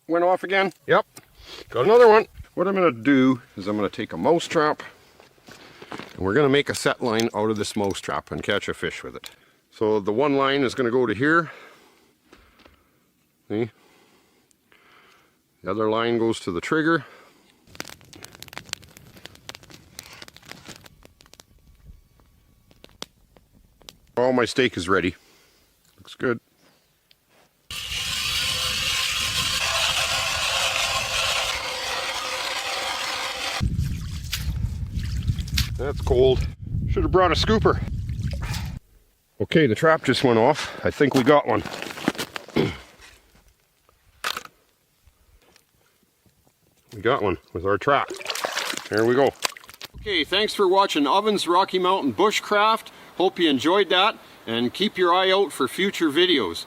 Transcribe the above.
went off again? Yep, got another one. What I'm gonna do is I'm gonna take a mouse trap and we're gonna make a set line out of this mouse trap and catch a fish with it. So the one line is gonna go to here. See? The other line goes to the trigger. Oh, my steak is ready. Looks good. That's cold. Should have brought a scooper. Okay, the trap just went off. I think we got one. We got one with our trap. There we go. Okay, thanks for watching Oven's Rocky Mountain Bushcraft. Hope you enjoyed that, and keep your eye out for future videos.